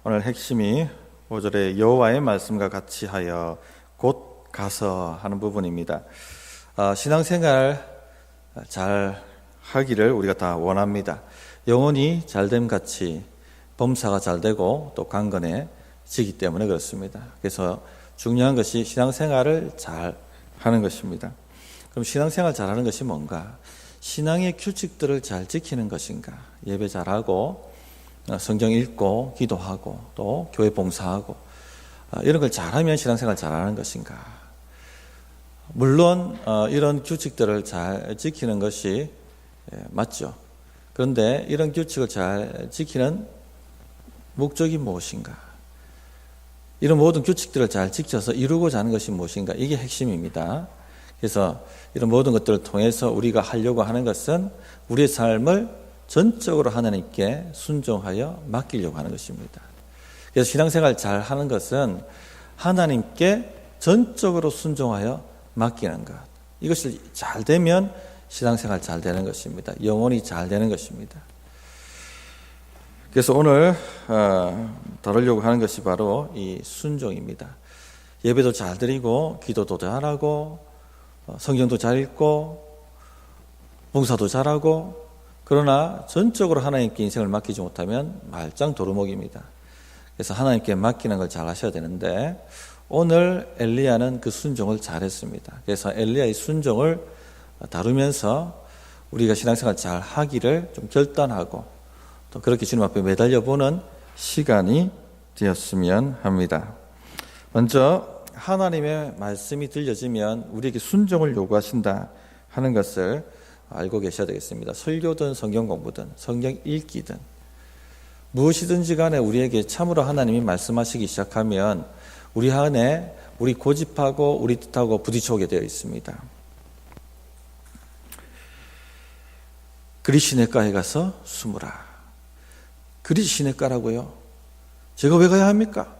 오늘 핵심이 5절에 여호와의 말씀과 같이 하여 곧 가서 하는 부분입니다. 신앙생활 잘 하기를 우리가 다 원합니다. 영혼이 잘됨 같이 범사가 잘 되고 또 강건해지기 때문에 그렇습니다. 그래서 중요한 것이 신앙생활을 잘 하는 것입니다. 그럼 신앙생활 잘하는 것이 뭔가? 신앙의 규칙들을 잘 지키는 것인가? 예배 잘하고 성경 읽고 기도하고 또 교회 봉사하고 이런 걸 잘하면 신앙생활 잘하는 것인가? 물론 이런 규칙들을 잘 지키는 것이 맞죠. 그런데 이런 규칙을 잘 지키는 목적이 무엇인가? 이런 모든 규칙들을 잘 지켜서 이루고자 하는 것이 무엇인가? 이게 핵심입니다. 그래서 이런 모든 것들을 통해서 우리가 하려고 하는 것은 우리의 삶을 전적으로 하나님께 순종하여 맡기려고 하는 것입니다. 그래서 신앙생활 잘 하는 것은 하나님께 전적으로 순종하여 맡기는 것. 이것이 잘 되면 신앙생활 잘 되는 것입니다. 영혼이 잘 되는 것입니다. 그래서 오늘 다루려고 하는 것이 바로 이 순종입니다. 예배도 잘 드리고 기도도 잘하고 성경도 잘 읽고 봉사도 잘하고 그러나 전적으로 하나님께 인생을 맡기지 못하면 말짱 도루묵입니다. 그래서 하나님께 맡기는 걸 잘 하셔야 되는데 오늘 엘리야는 그 순종을 잘했습니다. 그래서 엘리야의 순종을 다루면서 우리가 신앙생활 잘 하기를 좀 결단하고 또 그렇게 주님 앞에 매달려보는 시간이 되었으면 합니다. 먼저 하나님의 말씀이 들려지면 우리에게 순종을 요구하신다 하는 것을 알고 계셔야 되겠습니다. 설교든 성경 공부든 성경 읽기든 무엇이든지 간에 우리에게 참으로 하나님이 말씀하시기 시작하면 우리 안에 우리 고집하고 우리 뜻하고 부딪혀오게 되어 있습니다. 그리 시냇가에 가서 숨으라. 그리 시냇가라고요? 제가 왜 가야 합니까?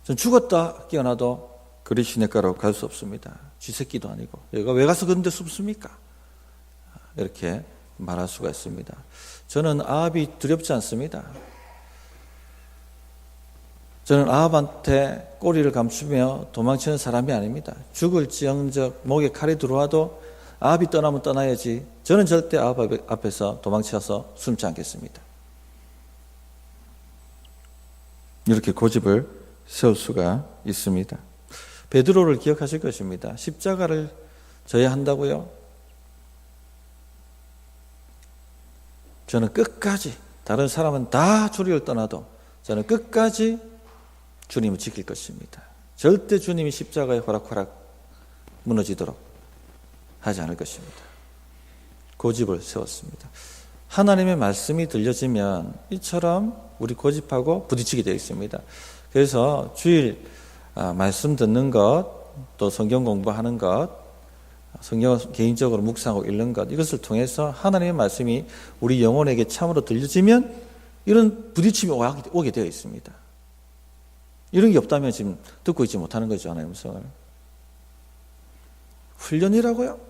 전 죽었다 깨어나도 그리 시냇가로 갈 수 없습니다. 쥐새끼도 아니고 얘가 왜 가서 그런 데 숨습니까? 이렇게 말할 수가 있습니다. 저는 아합이 두렵지 않습니다. 저는 아합한테 꼬리를 감추며 도망치는 사람이 아닙니다. 죽을지언정 목에 칼이 들어와도 아합이 떠나면 떠나야지 저는 절대 아합 앞에서 도망쳐서 숨지 않겠습니다. 이렇게 고집을 세울 수가 있습니다. 베드로를 기억하실 것입니다. 십자가를 져야 한다고요? 저는 끝까지 다른 사람은 다 주리를 떠나도 저는 끝까지 주님을 지킬 것입니다. 절대 주님이 십자가에 호락호락 무너지도록 하지 않을 것입니다. 고집을 세웠습니다. 하나님의 말씀이 들려지면 이처럼 우리 고집하고 부딪히게 되어 있습니다. 그래서 주일 말씀 듣는 것, 또 성경 공부하는 것, 성경을 개인적으로 묵상하고 읽는 것, 이것을 통해서 하나님의 말씀이 우리 영혼에게 참으로 들려지면 이런 부딪힘이 오게 되어 있습니다. 이런 게 없다면 지금 듣고 있지 못하는 거죠, 하나님의 음성을. 훈련이라고요?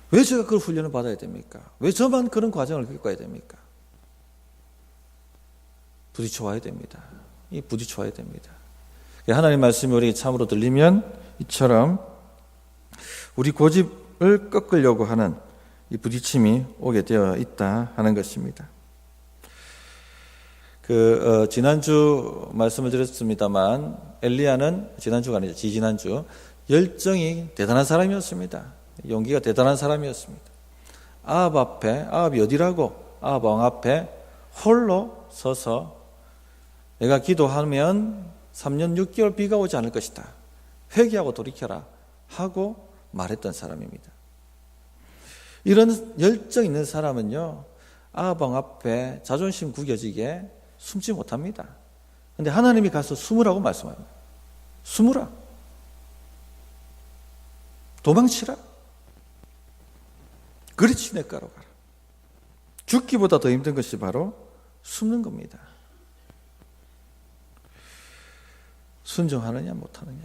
왜 제가 그걸 훈련을 받아야 됩니까? 왜 저만 그런 과정을 겪어야 됩니까? 부딪혀와야 됩니다. 부딪혀와야 됩니다. 하나님의 말씀이 우리에게 참으로 들리면 이처럼 우리 고집을 꺾으려고 하는 이 부딪힘이 오게 되어 있다 하는 것입니다. 지난주 말씀을 드렸습니다만 엘리야는 지난주가 아니죠. 지지난주 열정이 대단한 사람이었습니다. 용기가 대단한 사람이었습니다. 아합이 어디라고? 아합 왕 앞에 홀로 서서 내가 기도하면 3년 6개월 비가 오지 않을 것이다. 회개하고 돌이켜라 하고 말했던 사람입니다. 이런 열정 있는 사람은요, 아합 왕 앞에 자존심 구겨지게 숨지 못합니다. 그런데 하나님이 가서 숨으라고 말씀합니다. 숨으라. 도망치라. 그리 시냇가로 가라. 죽기보다 더 힘든 것이 바로 숨는 겁니다. 순종하느냐 못하느냐,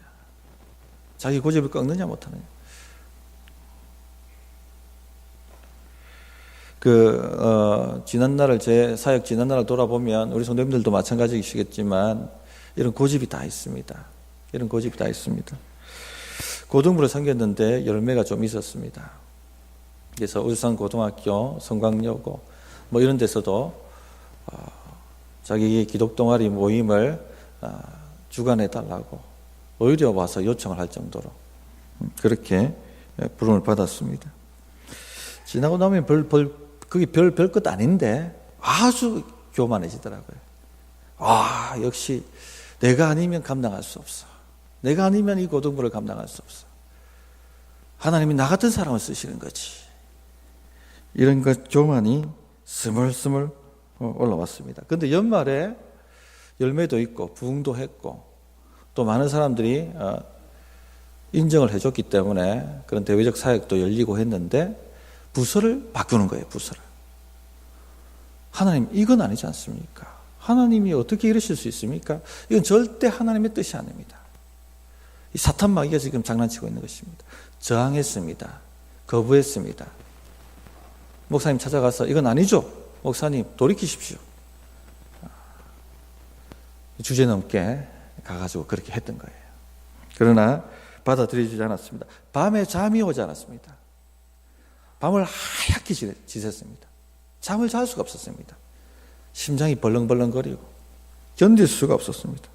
자기 고집을 꺾느냐 못하느냐. 지난날을, 제 사역 지난날을 돌아보면 우리 성도님들도 마찬가지이시겠지만 이런 고집이 다 있습니다. 이런 고집이 다 있습니다. 고등부를 섬겼는데 열매가 좀 있었습니다. 그래서 울산고등학교, 성광여고 뭐 이런 데서도 자기 기독동아리 모임을 주관해달라고 오히려 와서 요청을 할 정도로 그렇게 부름을 받았습니다. 지나고 나면 그게 별것 아닌데 아주 교만해지더라고요. 역시 내가 아니면 감당할 수 없어. 내가 아니면 이 고등부를 감당할 수 없어. 하나님이 나 같은 사람을 쓰시는 거지. 이런 것 교만이 스물스물 올라왔습니다. 그런데 연말에 열매도 있고 부흥도 했고 또 많은 사람들이 인정을 해줬기 때문에 그런 대외적 사역도 열리고 했는데 부서를 바꾸는 거예요. 부서를. 하나님, 이건 아니지 않습니까? 하나님이 어떻게 이러실 수 있습니까? 이건 절대 하나님의 뜻이 아닙니다. 이 사탄 마귀가 지금 장난치고 있는 것입니다. 저항했습니다. 거부했습니다. 목사님 찾아가서 이건 아니죠. 목사님 돌이키십시오. 주제넘게 가가지고 그렇게 했던 거예요. 그러나 받아들여지지 않았습니다. 밤에 잠이 오지 않았습니다. 밤을 하얗게 지샜습니다. 잠을 잘 수가 없었습니다. 심장이 벌렁벌렁거리고 견딜 수가 없었습니다.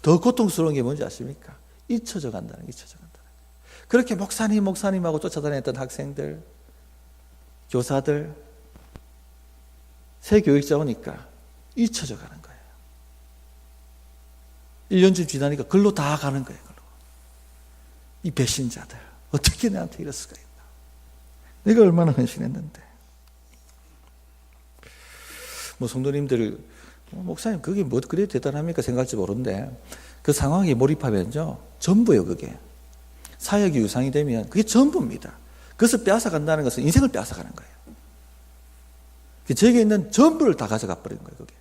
더 고통스러운 게 뭔지 아십니까? 잊혀져 간다는 게. 그렇게 목사님하고 쫓아다녔던 학생들, 교사들, 새 교육자 오니까 잊혀져 가는 거예요. 1년쯤 지나니까 글로 다 가는 거예요. 글로. 이 배신자들, 어떻게 내한테 이럴 수가 있나. 내가 얼마나 헌신했는데. 성도님들, 목사님 그게 뭐 그래 대단합니까 생각할지 모르는데 그 상황에 몰입하면요 전부예요. 그게 사역이 유상이 되면 그게 전부입니다. 그것을 빼앗아간다는 것은 인생을 빼앗아가는 거예요. 제게 있는 전부를 다 가져가 버린 거예요. 그게.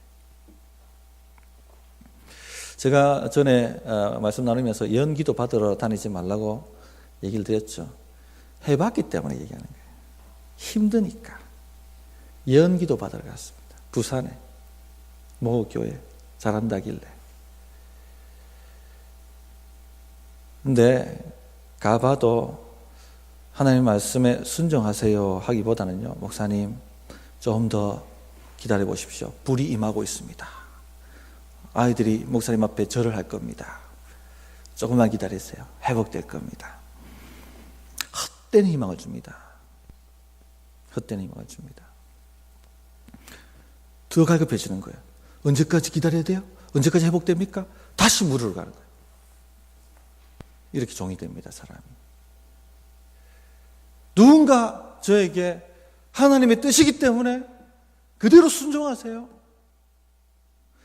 제가 전에 말씀 나누면서 예언기도 받으러 다니지 말라고 얘기를 드렸죠. 해봤기 때문에 얘기하는 거예요. 힘드니까 예언기도 받으러 갔습니다. 부산에 모 교회 잘한다길래. 근데 가봐도 하나님 말씀에 순종하세요 하기보다는요, 목사님 좀 더 기다려 보십시오. 불이 임하고 있습니다. 아이들이 목사님 앞에 절을 할 겁니다. 조금만 기다리세요. 회복될 겁니다. 헛된 희망을 줍니다. 헛된 희망을 줍니다. 더 갈급해지는 거예요. 언제까지 기다려야 돼요? 언제까지 회복됩니까? 다시 물으러 가는 거예요. 이렇게 종이 됩니다, 사람이. 누군가 저에게 하나님의 뜻이기 때문에 그대로 순종하세요.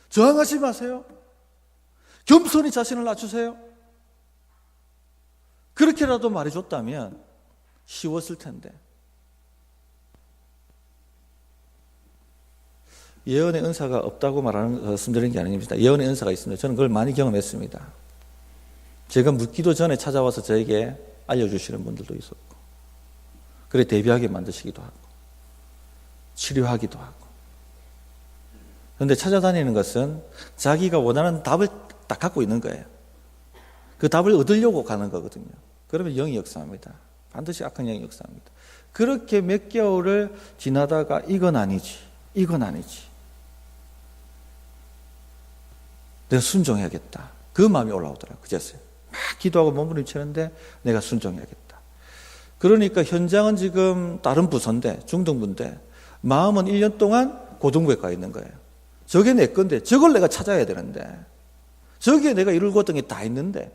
저항하지 마세요. 겸손히 자신을 낮추세요. 그렇게라도 말해줬다면 쉬웠을 텐데. 예언의 은사가 없다고 말씀드리는 게 아닙니다. 예언의 은사가 있습니다. 저는 그걸 많이 경험했습니다. 제가 묻기도 전에 찾아와서 저에게 알려주시는 분들도 있었고, 그래 대비하게 만드시기도 하고, 치료하기도 하고. 그런데 찾아다니는 것은 자기가 원하는 답을 딱 갖고 있는 거예요. 그 답을 얻으려고 가는 거거든요. 그러면 영이 역사합니다. 반드시 악한 영이 역사합니다. 그렇게 몇 개월을 지나다가 이건 아니지, 이건 아니지. 내가 순종해야겠다. 그 마음이 올라오더라고요. 그제서야. 막 기도하고 몸부림치는데 내가 순종해야겠다. 그러니까 현장은 지금 다른 부서인데, 중등부인데, 마음은 1년 동안 고등부에 가 있는 거예요. 저게 내 건데, 저걸 내가 찾아야 되는데, 저기에 내가 이룰고던 게 다 있는데,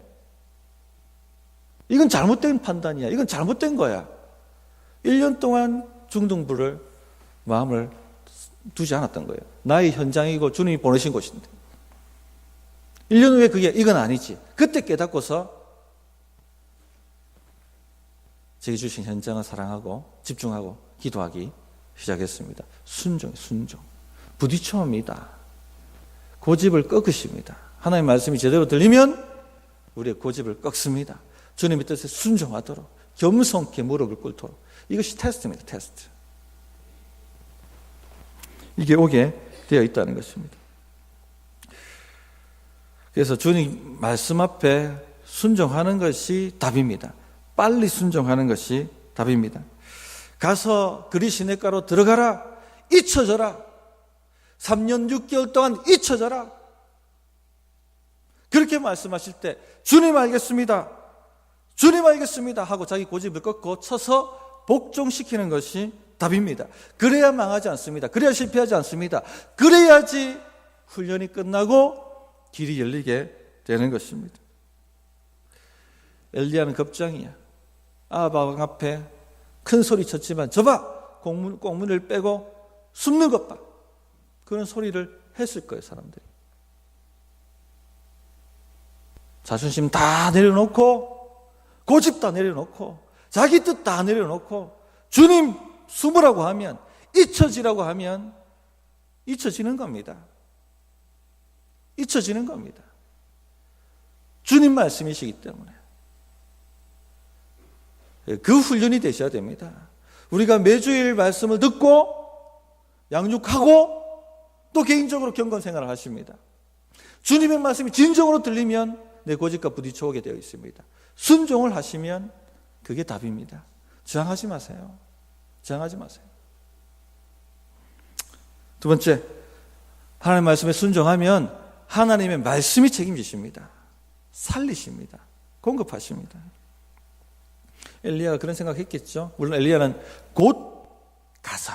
이건 잘못된 판단이야. 이건 잘못된 거야. 1년 동안 중등부를 마음을 두지 않았던 거예요. 나의 현장이고 주님이 보내신 곳인데. 1년 후에 그게 이건 아니지. 그때 깨닫고서 제게 주신 현장을 사랑하고 집중하고 기도하기 시작했습니다. 순종. 부딪혀옵니다. 고집을 꺾으십니다. 하나님의 말씀이 제대로 들리면 우리의 고집을 꺾습니다. 주님의 뜻에 순종하도록 겸손케 무릎을 꿇도록. 이것이 테스트입니다. 테스트. 이게 오게 되어 있다는 것입니다. 그래서 주님 말씀 앞에 순종하는 것이 답입니다. 빨리 순종하는 것이 답입니다. 가서 그리 시냇가로 들어가라. 잊혀져라. 3년 6개월 동안 잊혀져라. 그렇게 말씀하실 때 주님 알겠습니다. 주님 알겠습니다 하고 자기 고집을 꺾고 쳐서 복종시키는 것이 답입니다. 그래야 망하지 않습니다. 그래야 실패하지 않습니다. 그래야지 훈련이 끝나고 길이 열리게 되는 것입니다. 엘리야는 겁장이야. 아합 앞에 큰 소리 쳤지만 저봐 꽁문을 빼고 숨는 것 봐. 그런 소리를 했을 거예요, 사람들이. 자존심 다 내려놓고 고집 다 내려놓고 자기 뜻 다 내려놓고 주님 숨으라고 하면, 잊혀지라고 하면 잊혀지는 겁니다. 잊혀지는 겁니다. 주님 말씀이시기 때문에. 그 훈련이 되셔야 됩니다. 우리가 매주일 말씀을 듣고 양육하고 또 개인적으로 경건 생활을 하십니다. 주님의 말씀이 진정으로 들리면 내 고집과 부딪혀 오게 되어 있습니다. 순종을 하시면 그게 답입니다. 저항하지 마세요. 저항하지 마세요. 두 번째, 하나님의 말씀에 순종하면 하나님의 말씀이 책임지십니다. 살리십니다. 공급하십니다. 엘리야가 그런 생각했겠죠. 물론 엘리야는 곧 가서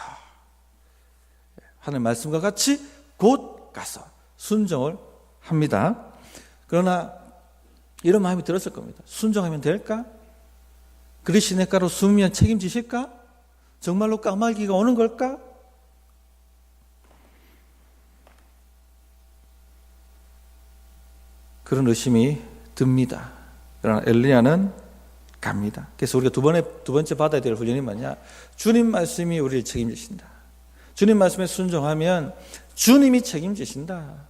하나님의 말씀과 같이 곧 가서 순종을 합니다. 그러나 이런 마음이 들었을 겁니다. 순종하면 될까? 그리 시냇가로 숨으면 책임지실까? 정말로 까마귀가 오는 걸까? 그런 의심이 듭니다. 그러나 엘리야는 갑니다. 그래서 우리가 두 번째 받아야 될 훈련이 뭐냐? 주님 말씀이 우리를 책임지신다. 주님 말씀에 순종하면 주님이 책임지신다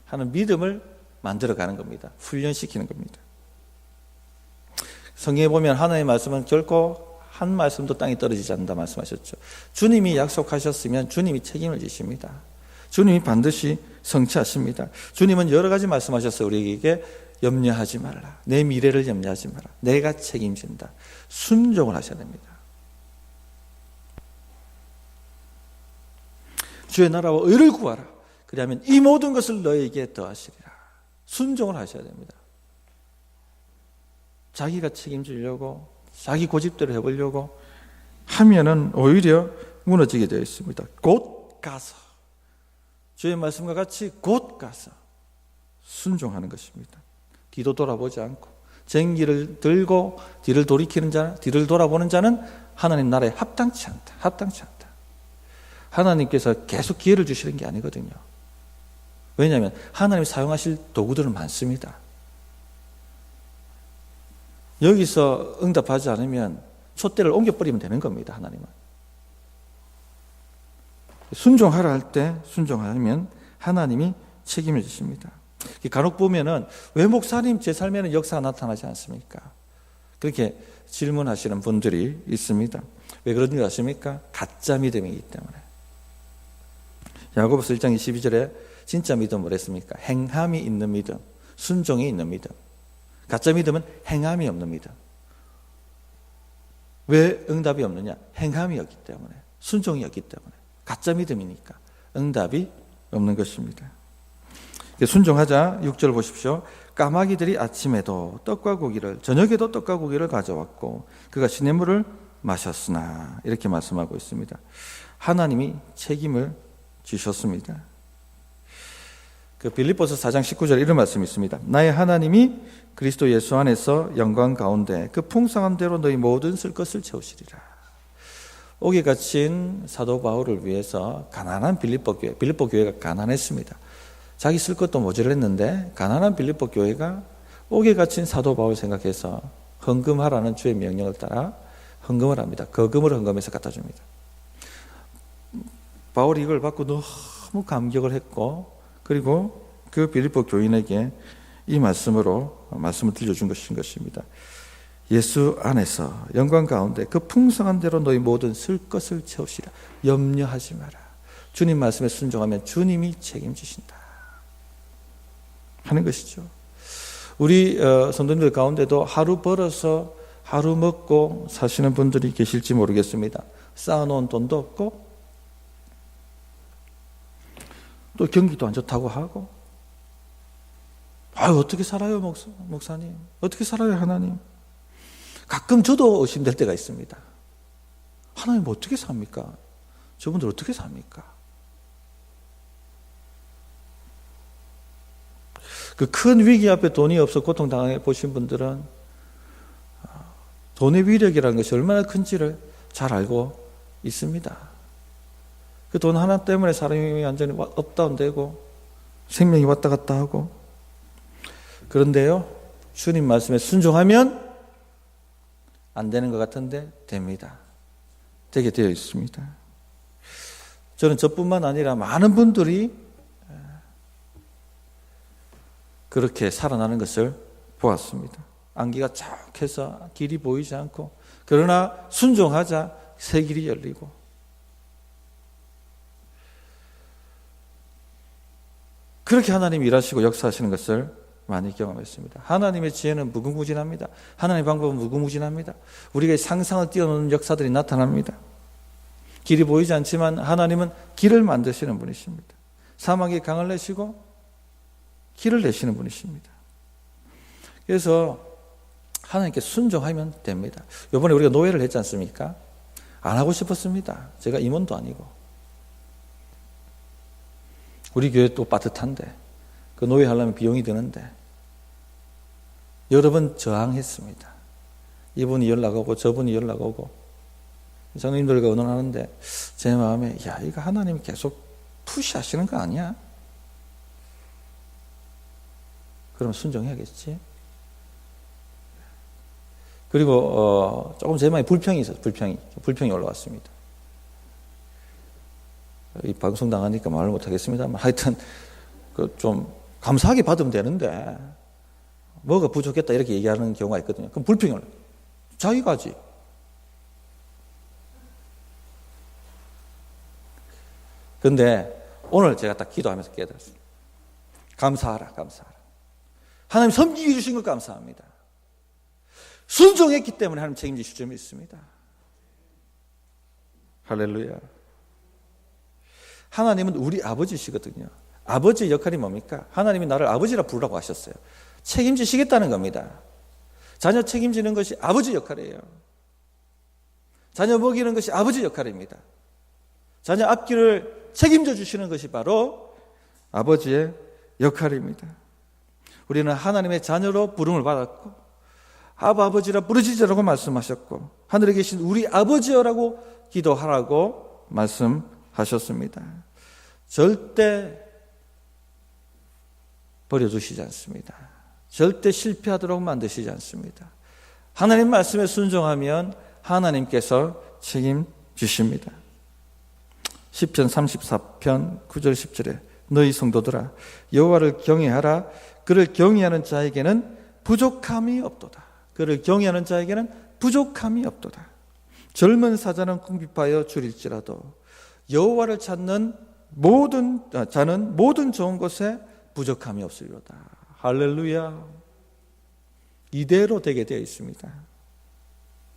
하는 믿음을 만들어가는 겁니다. 훈련시키는 겁니다. 성경에 보면 하나님의 말씀은 결코 한 말씀도 땅에 떨어지지 않는다 말씀하셨죠. 주님이 약속하셨으면 주님이 책임을 지십니다. 주님이 반드시 성취하십니다. 주님은 여러 가지 말씀하셨어요. 우리에게 염려하지 말라. 내 미래를 염려하지 마라. 내가 책임진다. 순종을 하셔야 됩니다. 주의 나라와 의를 구하라. 그리하면 이 모든 것을 너에게 더하시리라. 순종을 하셔야 됩니다. 자기가 책임지려고 자기 고집대로 해보려고 하면은 오히려 무너지게 되어 있습니다. 곧 가서 주의 말씀과 같이 곧 가서 순종하는 것입니다. 뒤도 돌아보지 않고 쟁기를 들고 뒤를 돌이키는 자, 뒤를 돌아보는 자는 하나님 나라에 합당치 않다. 합당치 않다. 하나님께서 계속 기회를 주시는 게 아니거든요. 왜냐하면 하나님이 사용하실 도구들은 많습니다. 여기서 응답하지 않으면 촛대를 옮겨버리면 되는 겁니다. 하나님은. 순종하라 할 때 순종하면 하나님이 책임을 지십니다. 간혹 보면은 왜 목사님 제 삶에는 역사가 나타나지 않습니까? 그렇게 질문하시는 분들이 있습니다. 왜 그런 줄 아십니까? 가짜 믿음이기 때문에. 야고보서 1장 22절에 진짜 믿음은 뭐랬습니까? 행함이 있는 믿음, 순종이 있는 믿음. 가짜 믿음은 행함이 없는 믿음. 왜 응답이 없느냐? 행함이 없기 때문에, 순종이 없기 때문에. 가짜 믿음이니까 응답이 없는 것입니다. 순종하자. 6절 보십시오. 까마귀들이 아침에도 떡과 고기를, 저녁에도 떡과 고기를 가져왔고 그가 시냇물을 마셨으나, 이렇게 말씀하고 있습니다. 하나님이 책임을 지셨습니다. 빌립보서 4장 19절에 이런 말씀이 있습니다. 나의 하나님이 그리스도 예수 안에서 영광 가운데 그 풍성한 대로 너희 모든 쓸 것을 채우시리라. 옥에 갇힌 사도 바울을 위해서 가난한 빌립보 교회가 가난했습니다. 자기 쓸 것도 모자랐는데 가난한 빌립보 교회가 옥에 갇힌 사도 바울 생각해서 헌금하라는 주의 명령을 따라 헌금을 합니다. 거금을 헌금해서 갖다 줍니다. 바울이 이걸 받고 너무 감격을 했고, 그리고 그 빌립보 교인에게 이 말씀을 들려준 것입니다. 예수 안에서 영광 가운데 그 풍성한 대로 너희 모든 쓸 것을 채우시라. 염려하지 마라. 주님 말씀에 순종하면 주님이 책임지신다 하는 것이죠. 우리 성도님들 가운데도 하루 벌어서 하루 먹고 사시는 분들이 계실지 모르겠습니다. 쌓아놓은 돈도 없고 또 경기도 안 좋다고 하고, 어떻게 살아요 목사님? 어떻게 살아요 하나님? 가끔 저도 의심될 때가 있습니다. 하나님 어떻게 삽니까? 저분들 어떻게 삽니까? 그 큰 위기 앞에 돈이 없어 고통당해 보신 분들은 돈의 위력이라는 것이 얼마나 큰지를 잘 알고 있습니다. 그 돈 하나 때문에 사람이 완전히 업다운되고 생명이 왔다 갔다 하고, 그런데요, 주님 말씀에 순종하면 안 되는 것 같은데 됩니다. 되게 되어 있습니다. 저는 저뿐만 아니라 많은 분들이 그렇게 살아나는 것을 보았습니다. 안개가 쫙 해서 길이 보이지 않고, 그러나 순종하자 새 길이 열리고, 그렇게 하나님이 일하시고 역사하시는 것을 많이 경험했습니다. 하나님의 지혜는 무궁무진합니다. 하나님의 방법은 무궁무진합니다. 우리가 상상을 뛰어넘는 역사들이 나타납니다. 길이 보이지 않지만 하나님은 길을 만드시는 분이십니다. 사막에 강을 내시고 길을 내시는 분이십니다. 그래서 하나님께 순종하면 됩니다. 이번에 우리가 노예를 했지 않습니까? 안 하고 싶었습니다. 제가 임원도 아니고. 우리 교회 또 빠듯한데, 그 노예 하려면 비용이 드는데 여러 번 저항했습니다. 이분이 연락오고 저분이 연락오고, 장로님들과 의논하는데 제 마음에, 이거 하나님이 계속 푸시하시는 거 아니야? 그럼 순종해야겠지. 그리고 조금 제 마음에 불평이 있었어요. 불평이 올라왔습니다. 이 방송 당하니까 말을 못하겠습니다만, 하여튼 좀 감사하게 받으면 되는데 뭐가 부족했다 이렇게 얘기하는 경우가 있거든요. 그럼 불평이 올라요. 자기가 하지. 그런데 오늘 제가 딱 기도하면서 깨달았어요. 감사하라. 하나님 섬기게 주신 것 감사합니다. 순종했기 때문에 하나님 책임지실 점이 있습니다. 할렐루야. 하나님은 우리 아버지시거든요. 아버지의 역할이 뭡니까? 하나님이 나를 아버지라 부르라고 하셨어요. 책임지시겠다는 겁니다. 자녀 책임지는 것이 아버지 역할이에요. 자녀 먹이는 것이 아버지 역할입니다. 자녀 앞길을 책임져 주시는 것이 바로 아버지의 역할입니다. 우리는 하나님의 자녀로 부름을 받았고, 아버지라 부르짖으라고 말씀하셨고, 하늘에 계신 우리 아버지여라고 기도하라고 말씀하셨습니다. 절대 버려두시지 않습니다. 절대 실패하도록 만드시지 않습니다. 하나님 말씀에 순종하면 하나님께서 책임지십니다. 시편 34편 9절 10절에 너희 성도들아 여호와를 경외하라. 그를 경외하는 자에게는 부족함이 없도다. 그를 경외하는 자에게는 부족함이 없도다. 젊은 사자는 궁핍하여 줄일지라도 여호와를 찾는 자는 모든 좋은 것에 부족함이 없으리로다. 할렐루야. 이대로 되게 되어 있습니다.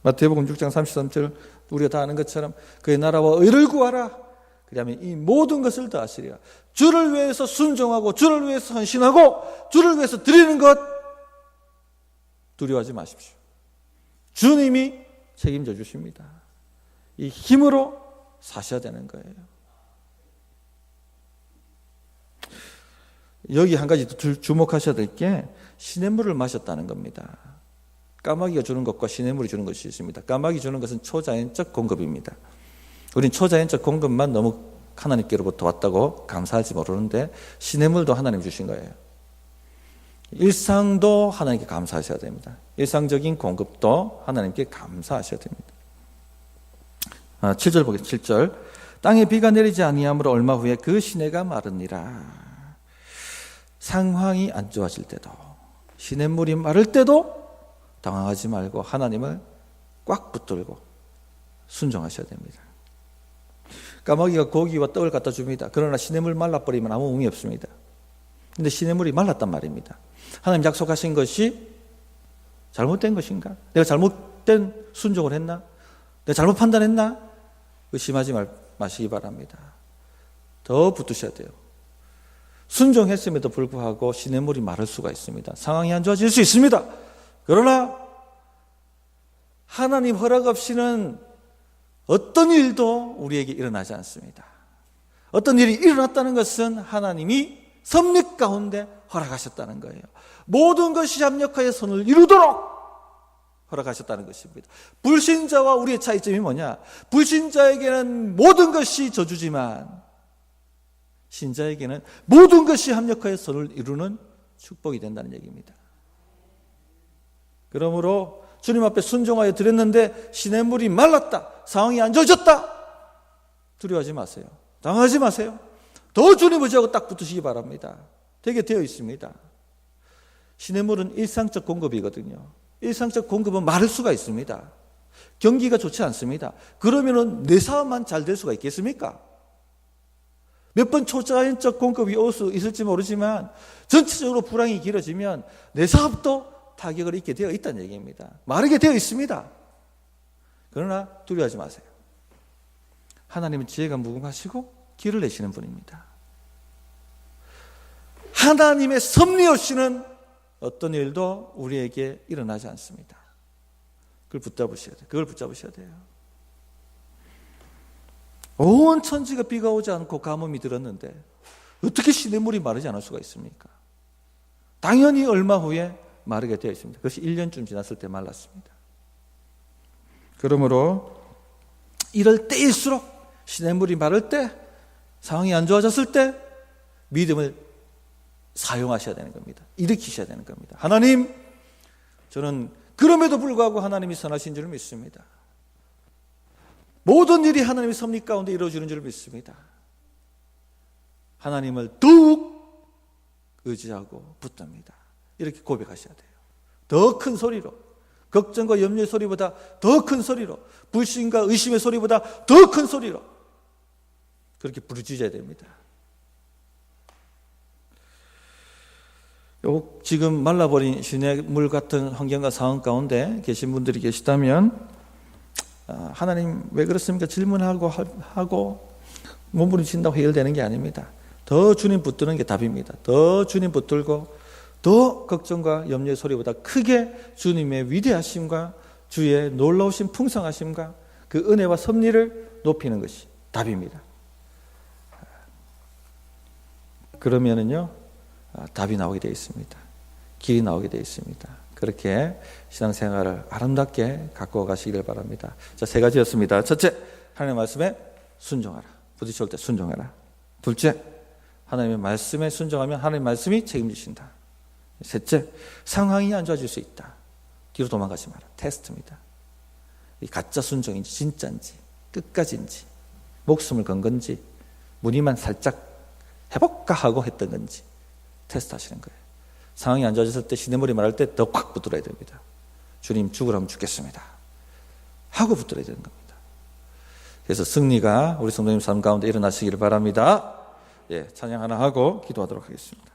마태복음 6장 33절 우리가 다 아는 것처럼 그의 나라와 의를 구하라. 그러면 이 모든 것을 더하시리라. 주를 위해서 순종하고 주를 위해서 헌신하고 주를 위해서 드리는 것 두려워하지 마십시오. 주님이 책임져 주십니다. 이 힘으로 사셔야 되는 거예요. 여기 한 가지 주목하셔야 될 게 시냇물을 마셨다는 겁니다. 까마귀가 주는 것과 시냇물이 주는 것이 있습니다. 까마귀 주는 것은 초자연적 공급입니다. 우린 초자연적 공급만 너무 하나님께로부터 왔다고 감사할지 모르는데 시냇물도 하나님 주신 거예요. 일상도 하나님께 감사하셔야 됩니다. 일상적인 공급도 하나님께 감사하셔야 됩니다. 7절 보겠습니다. 7절 땅에 비가 내리지 아니함으로 얼마 후에 그 시내가 마르니라. 상황이 안 좋아질 때도 시냇물이 마를 때도 당황하지 말고 하나님을 꽉 붙들고 순종하셔야 됩니다. 까마귀가 고기와 떡을 갖다 줍니다. 그러나 시냇물 말라버리면 아무 의미 없습니다. 근데 시냇물이 말랐단 말입니다. 하나님 약속하신 것이 잘못된 것인가? 내가 잘못된 순종을 했나? 내가 잘못 판단했나? 의심하지 마시기 바랍니다. 더 붙으셔야 돼요. 순종했음에도 불구하고 시냇물이 마를 수가 있습니다. 상황이 안 좋아질 수 있습니다. 그러나 하나님 허락 없이는 어떤 일도 우리에게 일어나지 않습니다. 어떤 일이 일어났다는 것은 하나님이 섭리 가운데 허락하셨다는 거예요. 모든 것이 합력하여 선을 이루도록 허락하셨다는 것입니다. 불신자와 우리의 차이점이 뭐냐? 불신자에게는 모든 것이 저주지만 신자에게는 모든 것이 합력하여 선을 이루는 축복이 된다는 얘기입니다. 그러므로 주님 앞에 순종하여 드렸는데 시냇물이 말랐다, 상황이 안 좋아졌다, 두려워하지 마세요. 당하지 마세요. 더 주님 의지하고 딱 붙으시기 바랍니다. 되게 되어 있습니다. 시냇물은 일상적 공급이거든요. 일상적 공급은 마를 수가 있습니다. 경기가 좋지 않습니다. 그러면은 내 사업만 잘 될 수가 있겠습니까? 몇 번 초자연적 공급이 올 수 있을지 모르지만 전체적으로 불황이 길어지면 내 사업도 타격을 입게 되어 있다는 얘기입니다. 마르게 되어 있습니다. 그러나 두려워하지 마세요. 하나님은 지혜가 무궁하시고 길을 내시는 분입니다. 하나님의 섭리 없이는 어떤 일도 우리에게 일어나지 않습니다. 그걸 붙잡으셔야 돼요. 그걸 붙잡으셔야 돼요. 온 천지가 비가 오지 않고 가뭄이 들었는데 어떻게 시냇물이 마르지 않을 수가 있습니까? 당연히 얼마 후에 마르게 되어 있습니다. 그것이 1년쯤 지났을 때 말랐습니다. 그러므로 이럴 때일수록 시냇물이 마를 때, 상황이 안 좋아졌을 때 믿음을 사용하셔야 되는 겁니다. 일으키셔야 되는 겁니다. 하나님, 저는 그럼에도 불구하고 하나님이 선하신 줄 믿습니다. 모든 일이 하나님의 섭리 가운데 이루어지는 줄 믿습니다. 하나님을 더욱 의지하고 붙듭니다. 이렇게 고백하셔야 돼요. 더 큰 소리로, 걱정과 염려의 소리보다 더 큰 소리로, 불신과 의심의 소리보다 더 큰 소리로 그렇게 부르짖어야 됩니다. 지금 말라버린 시냇물 같은 환경과 상황 가운데 계신 분들이 계시다면 하나님 왜 그렇습니까? 질문하고 몸부림친다고 해결되는 게 아닙니다. 더 주님 붙드는 게 답입니다. 더 주님 붙들고 더 걱정과 염려의 소리보다 크게 주님의 위대하심과 주의 놀라우신 풍성하심과 그 은혜와 섭리를 높이는 것이 답입니다. 그러면은요, 답이 나오게 되어 있습니다. 길이 나오게 되어 있습니다. 그렇게 신앙생활을 아름답게 갖고 가시기를 바랍니다. 자, 3가지였습니다. 첫째, 하나님의 말씀에 순종하라. 부딪힐 때 순종하라. 둘째, 하나님의 말씀에 순종하면 하나님의 말씀이 책임지신다. 셋째, 상황이 안 좋아질 수 있다. 뒤로 도망가지 마라. 테스트입니다. 이 가짜 순종인지 진짜인지 끝까지인지 목숨을 건 건지 무늬만 살짝 해볼까 하고 했던 건지 테스트 하시는 거예요. 상황이 안 좋아졌을 때 시냇물이 말할 때 더 콱 붙들어야 됩니다. 주님 죽으라면 죽겠습니다 하고 붙들어야 되는 겁니다. 그래서 승리가 우리 성도님 삶 가운데 일어나시기를 바랍니다. 예, 찬양 하나 하고 기도하도록 하겠습니다.